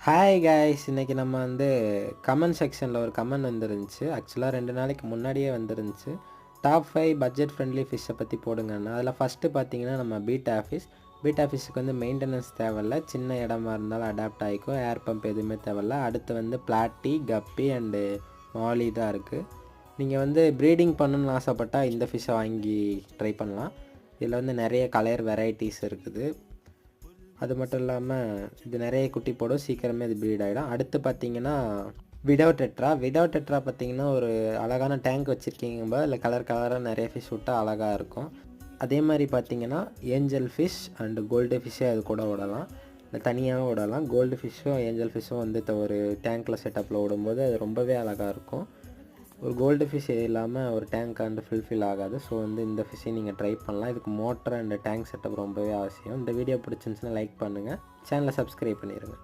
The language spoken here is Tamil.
ஹாய் காய்ஸ், இன்றைக்கி நம்ம வந்து கமெண்ட் செக்ஷனில் ஒரு கமெண்ட் வந்துருந்துச்சு. ஆக்சுவலாக 2 நாளைக்கு முன்னாடியே வந்துருந்துச்சு. டாப் 5 பட்ஜெட் ஃப்ரெண்ட்லி ஃபிஷ்ஷை பற்றி போடுங்கன்னு. அதில் ஃபஸ்ட்டு பார்த்தீங்கன்னா நம்ம பீட்டா ஃபிஷ். பீட்டா ஃபிஷ்ஷுக்கு வந்து மெயின்டெனன்ஸ் தேவையில்ல, சின்ன இடமா இருந்தாலும் அடாப்ட் ஆகிக்கும், ஏர் பம்ப் எதுவுமே தேவையில்ல. அடுத்து வந்து பிளாட்டி, கப்பி அண்டு மாலி தான் இருக்குது. நீங்கள் வந்து ப்ரீடிங் பண்ணணுன்னு ஆசைப்பட்டால் இந்த ஃபிஷ்ஷை வாங்கி ட்ரை பண்ணலாம். இதில் வந்து நிறைய கலர் வெரைட்டிஸ் இருக்குது. அது மட்டும் இல்லாமல் இது நிறைய குட்டி போடும், சீக்கிரமே இது ப்ரீட் ஆகிடும். அடுத்து பார்த்தீங்கன்னா விடோ டெட்ரா பார்த்தீங்கன்னா ஒரு அழகான டேங்க் வச்சுருக்கீங்க, இல்லை கலர் கலராக நிறைய ஃபிஷ் விட்டால் அழகாக இருக்கும். அதே மாதிரி பார்த்தீங்கன்னா ஏஞ்சல் ஃபிஷ் அண்டு கோல்டு ஃபிஷ்ஷே அது கூட விடலாம், இல்லை தனியாகவும் விடலாம். கோல்டு ஃபிஷ்ஷும் ஏஞ்சல் ஃபிஷ்ஷும் வந்து ஒரு டேங்க்கில் செட்டப்பில் விடும்போது அது ரொம்பவே அழகாக இருக்கும். ஒரு கோல்டு ஃபிஷ் இல்லாமல் ஒரு டேங்க் வந்து ஃபுல்ஃபில் ஆகாது. ஸோ வந்து இந்த ஃபிஷ்ஷையும் நீங்கள் ட்ரை பண்ணலாம். இதுக்கு மோட்டர் அண்ட் டேங்க் செட்டப் ரொம்பவே அவசியம். இந்த வீடியோ பிடிச்சிருந்துச்சுன்னா லைக் பண்ணுங்கள், சேனலை சப்ஸ்கிரைப் பண்ணிடுங்க.